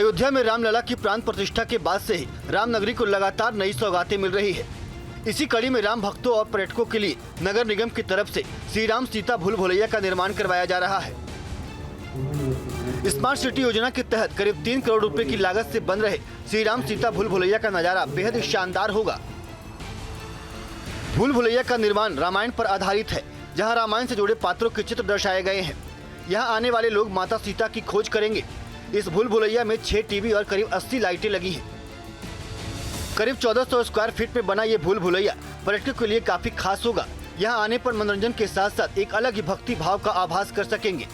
अयोध्या में रामलला की प्राण प्रतिष्ठा के बाद से ही रामनगरी को लगातार नई सौगातें मिल रही है। इसी कड़ी में राम भक्तों और पर्यटकों के लिए नगर निगम की तरफ से श्री राम सीता भूल भुलैया का निर्माण करवाया जा रहा है। स्मार्ट सिटी योजना के तहत करीब 3 करोड़ रुपए की लागत से बन रहे श्री राम सीता भूल भुलैया का नजारा बेहद ही शानदार होगा। भूल भुलैया का निर्माण रामायण पर आधारित है, जहां रामायण से जुड़े पात्रों के चित्र दर्शाए गए हैं। यहां आने वाले लोग माता सीता की खोज करेंगे। इस भूल भुलैया में 6 टीवी और करीब 80 लाइटें लगी हैं। करीब 1400 स्क्वायर फीट में बना ये भूल भुलैया पर्यटकों के लिए काफी खास होगा। यहाँ आने पर मनोरंजन के साथ साथ एक अलग ही भक्ति भाव का आभास कर सकेंगे।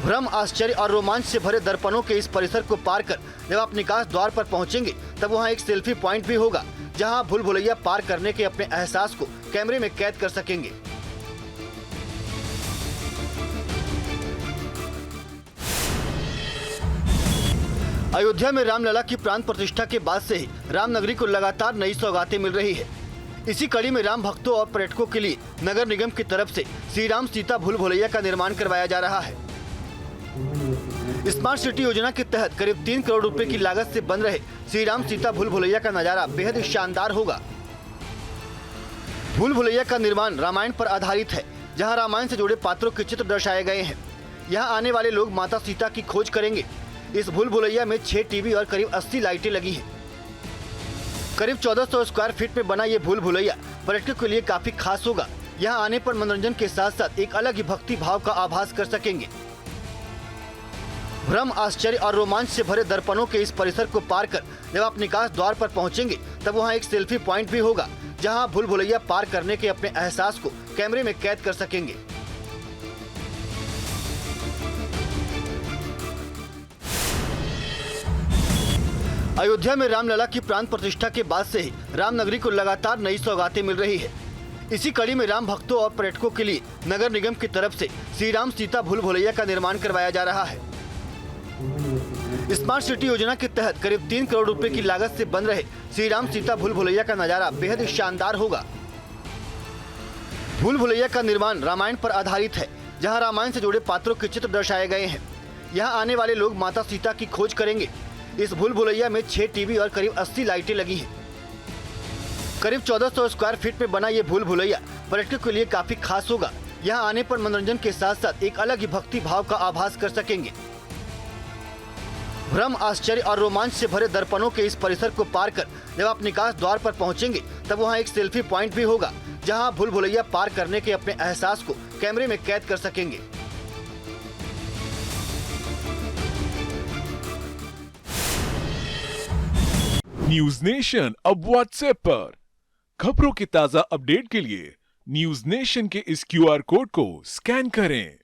भ्रम, आश्चर्य और रोमांच से भरे दर्पणों के इस परिसर को पार कर जब आप निकास द्वार पर पहुंचेंगे तब वहां एक सेल्फी पॉइंट भी होगा, जहां भूल भुलैया पार करने के अपने एहसास को कैमरे में कैद कर सकेंगे। अयोध्या में रामलला की प्राण प्रतिष्ठा के बाद से ही रामनगरी को लगातार नई सौगातें मिल रही है। इसी कड़ी में राम भक्तों और पर्यटकों के लिए नगर निगम की तरफ से श्री राम सीता भूल भुलैया का निर्माण करवाया जा रहा है। स्मार्ट सिटी योजना के तहत करीब 3 करोड़ रुपए की लागत से बन रहे श्री राम सीता भूल भुलैया का नजारा बेहद ही शानदार होगा। भूल भुलैया का निर्माण रामायण पर आधारित है, जहां रामायण से जुड़े पात्रों के चित्र दर्शाए गए हैं। यहां आने वाले लोग माता सीता की खोज करेंगे। इस भूल भुलैया में 6 टीवी और करीब 80 लाइटें लगी हैं। करीब 1400 स्क्वायर फीट में बना ये भूल भुलैया पर्यटकों के लिए काफी खास होगा। यहाँ आने पर मनोरंजन के साथ साथ एक अलग ही भक्ति भाव का आभास कर सकेंगे। भ्रम, आश्चर्य और रोमांच से भरे दर्पणों के इस परिसर को पार कर जब आप निकास द्वार पर पहुंचेंगे तब वहां एक सेल्फी पॉइंट भी होगा, जहां भूल भुलैया पार करने के अपने एहसास को कैमरे में कैद कर सकेंगे। अयोध्या में रामलला की प्राण प्रतिष्ठा के बाद से ही रामनगरी को लगातार नई सौगातें मिल रही है। इसी कड़ी में राम भक्तों और पर्यटकों के लिए नगर निगम की तरफ से श्री राम सीता भूल भुलैया का निर्माण करवाया जा रहा है। स्मार्ट सिटी योजना के तहत करीब 3 करोड़ रुपए की लागत से बन रहे श्री राम सीता भूल भुलैया का नजारा बेहद ही शानदार होगा। भूल भुलैया का निर्माण रामायण पर आधारित है, जहां रामायण से जुड़े पात्रों के चित्र दर्शाए गए हैं। यहाँ आने वाले लोग माता सीता की खोज करेंगे। इस भूल भुलैया में 6 टीवी और करीब 80 लाइटें लगी हैं। करीब 1400 स्क्वायर फीट में बना ये भूल भुलैया पर्यटकों के लिए काफी खास होगा। यहाँ आने पर मनोरंजन के साथ साथ एक अलग ही भक्ति भाव का आभास कर सकेंगे। भ्रम, आश्चर्य और रोमांच से भरे दर्पणों के इस परिसर को पार कर जब आप निकास द्वार पर पहुंचेंगे तब वहां एक सेल्फी पॉइंट भी होगा, जहां भूल भुलैया पार करने के अपने एहसास को कैमरे में कैद कर सकेंगे। न्यूज नेशन अब व्हाट्सएप पर खबरों की ताजा अपडेट के लिए न्यूज नेशन के इस QR कोड को स्कैन करें।